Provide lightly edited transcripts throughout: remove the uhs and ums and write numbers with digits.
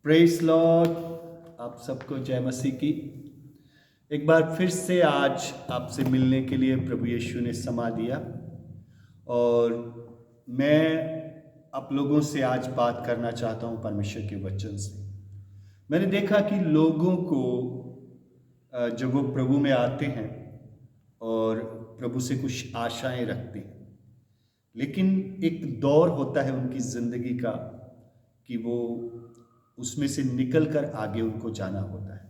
Praise Lord. आप सबको जय मसीह की। एक बार फिर से आज आपसे मिलने के लिए प्रभु यीशु ने समा दिया और मैं आप लोगों से आज बात करना चाहता हूं परमेश्वर के वचन से। मैंने देखा कि लोगों को जब वो प्रभु में आते हैं और प्रभु से कुछ आशाएं रखते हैं, लेकिन एक दौर होता है उनकी ज़िंदगी का कि वो उसमें से निकल कर आगे उनको जाना होता है।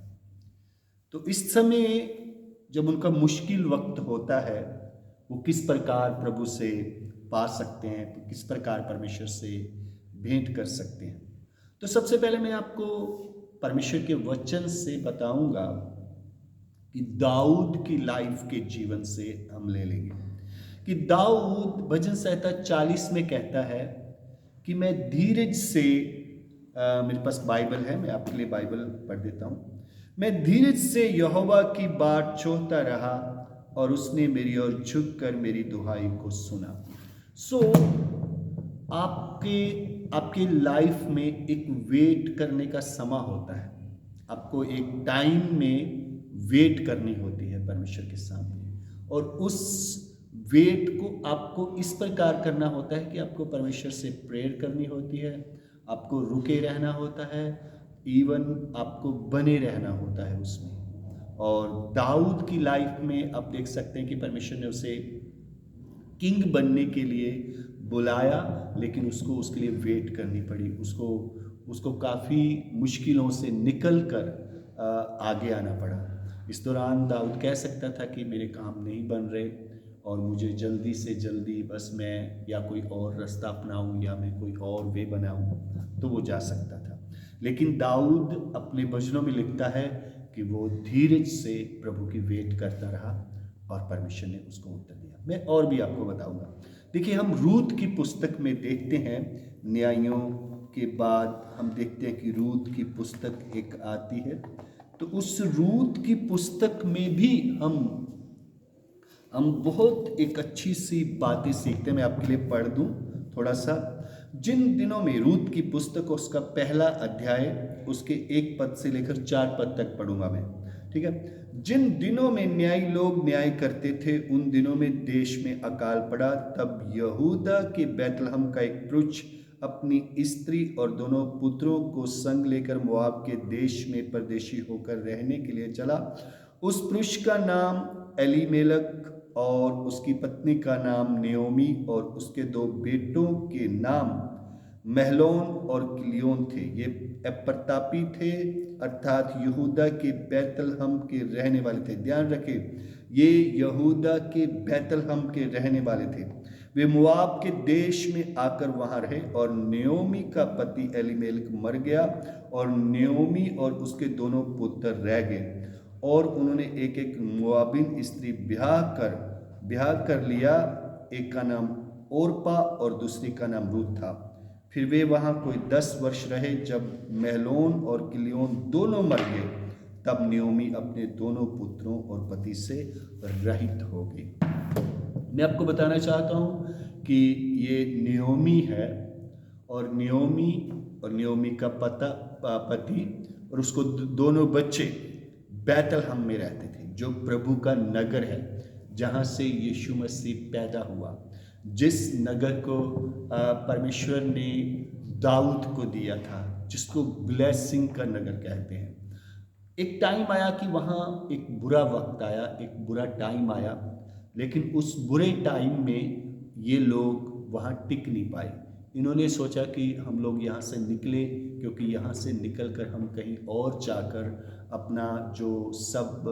तो इस समय जब उनका मुश्किल वक्त होता है, वो किस प्रकार प्रभु से पा सकते हैं, तो किस प्रकार परमेश्वर से भेंट कर सकते हैं। तो सबसे पहले मैं आपको परमेश्वर के वचन से बताऊंगा कि दाऊद की लाइफ के जीवन से हम ले लेंगे कि दाऊद भजन संहिता 40 में कहता है कि मैं धीरज से मेरे पास बाइबल है, मैं आपके लिए बाइबल पढ़ देता हूँ। मैं धीरज से यहोवा की बाट चाहता रहा और उसने मेरी ओर झुककर मेरी दुहाई को सुना। आपके लाइफ में एक वेट करने का समय होता है। आपको एक टाइम में वेट करनी होती है परमेश्वर के सामने, और उस वेट को आपको इस प्रकार करना होता है कि आपको परमेश्वर से प्रेयर करनी होती है, आपको रुके रहना होता है, इवन आपको बने रहना होता है उसमें। और दाऊद की लाइफ में आप देख सकते हैं कि परमेश्वर ने उसे किंग बनने के लिए बुलाया, लेकिन उसको उसके लिए वेट करनी पड़ी। उसको काफ़ी मुश्किलों से निकल कर आगे आना पड़ा। इस दौरान दाऊद कह सकता था कि मेरे काम नहीं बन रहे और मुझे जल्दी से जल्दी बस मैं या कोई और रास्ता अपनाऊं या मैं कोई और वे बनाऊं, तो वो जा सकता था। लेकिन दाऊद अपने भजनों में लिखता है कि वो धीरज से प्रभु की वेट करता रहा और परमेश्वर ने उसको उत्तर दिया। मैं और भी आपको बताऊंगा। देखिए, हम रूत की पुस्तक में देखते हैं, न्यायों के बाद हम देखते हैं कि रूत की पुस्तक एक आती है। तो उस रूत की पुस्तक में भी हम बहुत एक अच्छी सी बातें सीखते हैं। मैं आपके लिए पढ़ दूं थोड़ा सा। जिन दिनों में, रूत की पुस्तक उसका पहला अध्याय उसके 1 पद से लेकर 4 पद तक पढ़ूंगा मैं, ठीक है। जिन दिनों में न्यायी लोग न्याय करते थे, उन दिनों में देश में अकाल पड़ा। तब यहूदा के बैतलहम का एक पुरुष अपनी स्त्री और दोनों पुत्रों को संग लेकर मोआब के देश में परदेशी होकर रहने के लिए चला। उस पुरुष का नाम एलीमेलक और उसकी पत्नी का नाम नयोमी और उसके 2 बेटों के नाम महलोन और किलियोन थे। ये एप्रतापी थे, अर्थात यहूदा के बैतलहम के रहने वाले थे। ध्यान रखें, ये यहूदा के बैतलहम के रहने वाले थे। वे मोआब के देश में आकर वहां रहे और नयोमी का पति एलीमेलक मर गया और नयोमी और उसके दोनों पुत्र रह गए, और उन्होंने एक एक मोआबिन स्त्री ब्याह कर लिया। एक का नाम ओरपा और दूसरी का नाम रूत था। फिर वे वहां कोई 10 वर्ष रहे। जब महलोन और किलियोन दोनों मर गए, तब नयोमी अपने दोनों पुत्रों और पति से रहित हो गई। मैं आपको बताना चाहता हूं कि ये नयोमी है, और नयोमी का पति और उसको दोनों बच्चे बैतलहम में रहते थे, जो प्रभु का नगर है, जहां से यीशु मसीह पैदा हुआ, जिस नगर को परमेश्वर ने दाऊद को दिया था, जिसको ब्लेसिंग का नगर कहते हैं। एक टाइम आया कि वहाँ एक बुरा वक्त आया, एक बुरा टाइम आया, लेकिन उस बुरे टाइम में ये लोग वहाँ टिक नहीं पाए। इन्होंने सोचा कि हम लोग यहाँ से निकले, क्योंकि यहाँ से निकल कर हम कहीं और जाकर अपना जो सब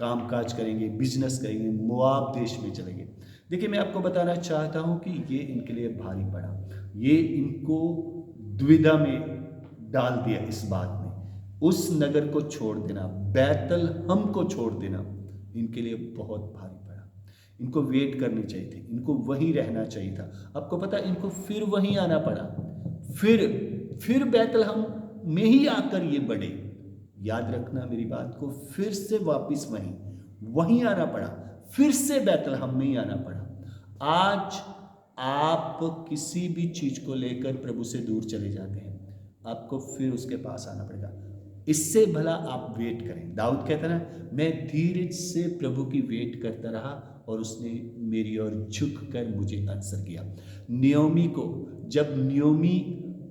कामकाज करेंगे, बिजनेस करेंगे, मोआब देश में चलेंगे। देखिए, मैं आपको बताना चाहता हूँ कि ये इनके लिए भारी पड़ा। ये इनको दुविधा में डाल दिया इस बात में। उस नगर को छोड़ देना, बैतलहम को छोड़ देना, इनके लिए बहुत भारी पड़ा। इनको वेट करनी चाहिए थी, इनको वहीं रहना चाहिए था। आपको पता है, इनको फिर वहीं आना पड़ा, फिर बैतलहम में ही आकर ये बढ़े। याद रखना मेरी बात को, फिर से वापस वहीं आना पड़ा, फिर से बैतलहम में ही आना पड़ा। आज आप किसी भी चीज को लेकर प्रभु से दूर चले जाते हैं, आपको फिर उसके पास आना पड़ेगा। इससे भला आप वेट करें। दाऊद कहता ना, मैं धीरज से प्रभु की वेट करता रहा और उसने मेरी ओर झुक कर मुझे आंसर किया। नियोमी को, जब नियोमी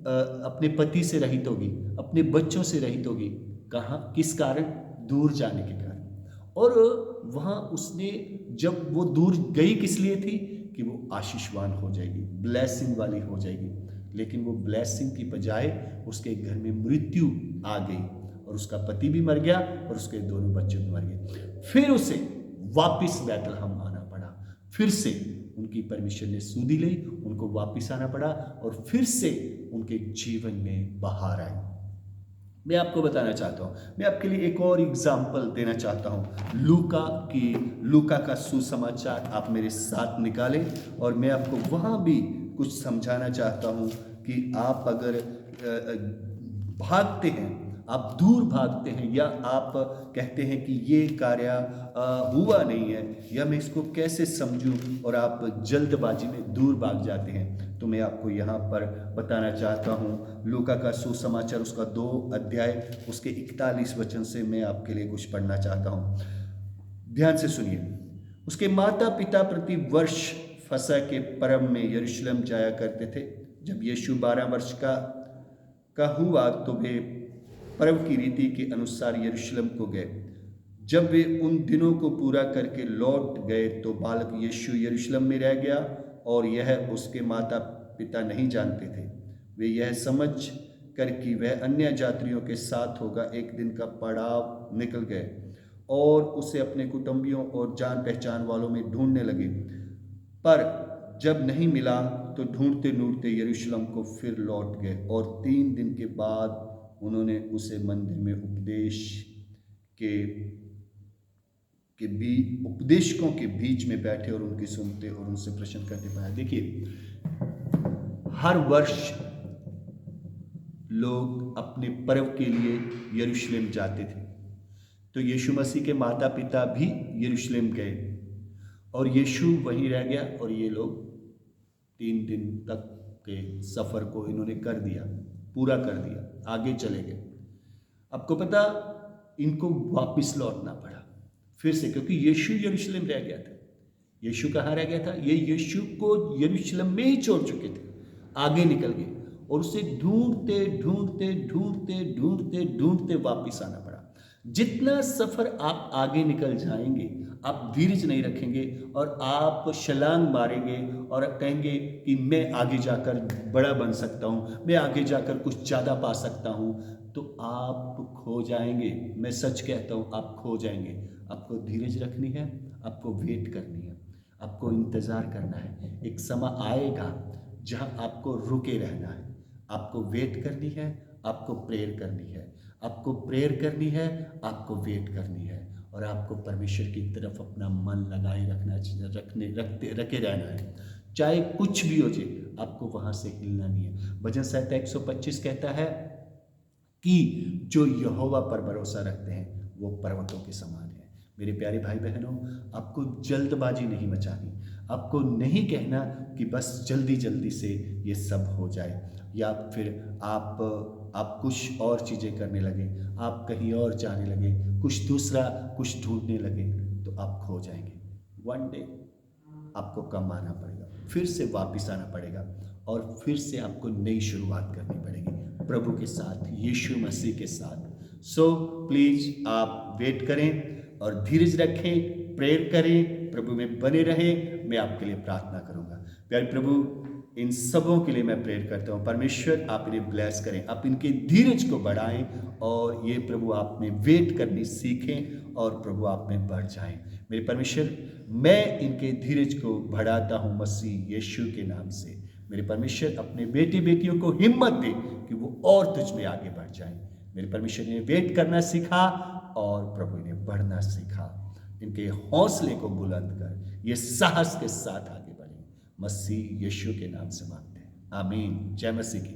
अपने पति से रहित होगी, अपने बच्चों से रहित होगी, कहाँ, किस कारण? दूर जाने के कारण। और वहाँ उसने, जब वो दूर गई किस लिए थी? कि वो आशीषवान हो जाएगी, ब्लेसिंग वाली हो जाएगी। लेकिन वो ब्लेसिंग की बजाय उसके घर में मृत्यु आ गई और उसका पति भी मर गया और उसके दोनों बच्चे भी मर गए। फिर उसे वापिस बैतलहम आना पड़ा। फिर से उनकी परमेश्वर ने सुधि ली, उनको वापिस आना पड़ा और फिर से उनके जीवन में बहार आई। मैं आपको बताना चाहता हूँ, मैं आपके लिए एक और एग्जाम्पल देना चाहता हूँ। लूका का सुसमाचार आप मेरे साथ निकालें और मैं आपको वहाँ भी कुछ समझाना चाहता हूँ कि आप अगर भागते हैं, आप दूर भागते हैं, या आप कहते हैं कि ये कार्य हुआ नहीं है, या मैं इसको कैसे समझूं, और आप जल्दबाजी में दूर भाग जाते हैं, तो मैं आपको यहाँ पर बताना चाहता हूँ। लूका का सुसमाचार उसका 2 अध्याय उसके 41 वचन से मैं आपके लिए कुछ पढ़ना चाहता हूँ। ध्यान से सुनिए। उसके माता पिता प्रति वर्ष फसह के पर्व में यरूशलेम जाया करते थे। जब यीशु 12 वर्ष का हुआ तो वे पर्व की रीति के अनुसार यरूशलेम को गए। जब वे उन दिनों को पूरा करके लौट गए तो बालक यीशु यरूशलेम में रह गया और यह उसके माता पिता नहीं जानते थे। वे यह समझ कर कि वह अन्य जातियों के साथ होगा, एक दिन का पड़ाव निकल गए और उसे अपने कुटुंबियों और जान पहचान वालों में ढूंढने लगे। पर जब नहीं मिला तो ढूंढते ढूंढते यरूशलेम को फिर लौट गए और 3 दिन के बाद उन्होंने उसे मंदिर में उपदेशकों के बीच में बैठे और उनकी सुनते और उनसे प्रश्न करते पाया। देखिए, हर वर्ष लोग अपने पर्व के लिए यरूशलेम जाते थे, तो यीशु मसीह के माता पिता भी यरूशलेम गए और यीशु वहीं रह गया और ये लोग 3 दिन तक के सफ़र को इन्होंने कर दिया, पूरा कर दिया, आगे चले गए। आपको पता, इनको वापस लौटना पड़ा फिर से, क्योंकि यीशु यरूशलेम रह गया था। यीशु कहाँ रह गया था? ये यीशु को यरूशलेम में ही छोड़ चुके थे, आगे निकल गए और उसे ढूंढते ढूंढते ढूंढते ढूंढते ढूंढते वापस आना पड़ा। जितना सफ़र आप आगे निकल जाएंगे, आप धीरज नहीं रखेंगे और आप छलांग मारेंगे और कहेंगे कि मैं आगे जाकर बड़ा बन सकता हूँ, मैं आगे जाकर कुछ ज़्यादा पा सकता हूँ, तो आप खो जाएंगे। मैं सच कहता हूँ, आप खो जाएंगे। आपको धीरज रखनी है, आपको वेट करनी है, आपको इंतज़ार करना है। एक समय आएगा जहाँ आपको रुके रहना है, आपको वेट करनी है, आपको प्रेयर करनी है, आपको प्रेयर करनी है, आपको वेट करनी है और आपको परमेश्वर की तरफ अपना मन लगाए रखे रहना है। चाहे कुछ भी हो जाए, आपको वहाँ से हिलना नहीं है। भजन संहिता 125 कहता है कि जो यहोवा पर भरोसा रखते हैं वो पर्वतों के समान है। मेरे प्यारे भाई बहनों, आपको जल्दबाजी नहीं मचानी, आपको नहीं कहना कि बस जल्दी जल्दी से ये सब हो जाए, या फिर आप कुछ और चीज़ें करने लगे, आप कहीं और जाने लगे, कुछ दूसरा कुछ ढूंढने लगे, तो आप खो जाएंगे। वन डे आपको कम आना पड़ेगा, फिर से वापस आना पड़ेगा और फिर से आपको नई शुरुआत करनी पड़ेगी प्रभु के साथ, यीशु मसीह के साथ। सो प्लीज़ आप वेट करें और धीरज रखें, प्रेयर करें, प्रभु में बने रहें। मैं आपके लिए प्रार्थना करूंगा। प्यारे प्रभु, इन सबों के लिए मैं प्रेयर करता हूँ। परमेश्वर आप इन्हें ब्लेस करें, आप इनके धीरज को बढ़ाएं और ये प्रभु आप में वेट करनी सीखें और प्रभु आप में बढ़ जाएं। मेरे परमेश्वर, मैं इनके धीरज को बढ़ाता हूँ मसीह यीशु के नाम से। मेरे परमेश्वर, अपने बेटे बेटियों को हिम्मत दे कि वो और तुझ में आगे बढ़ जाएं। मेरे परमेश्वर ने वेट करना सीखा और प्रभु ने बढ़ना सीखा। इनके हौसले को बुलंद कर ये साहस के साथ आगे बढ़े। मसीह यीशु के नाम से मांगते हैं, आमीन। जय मसीह की।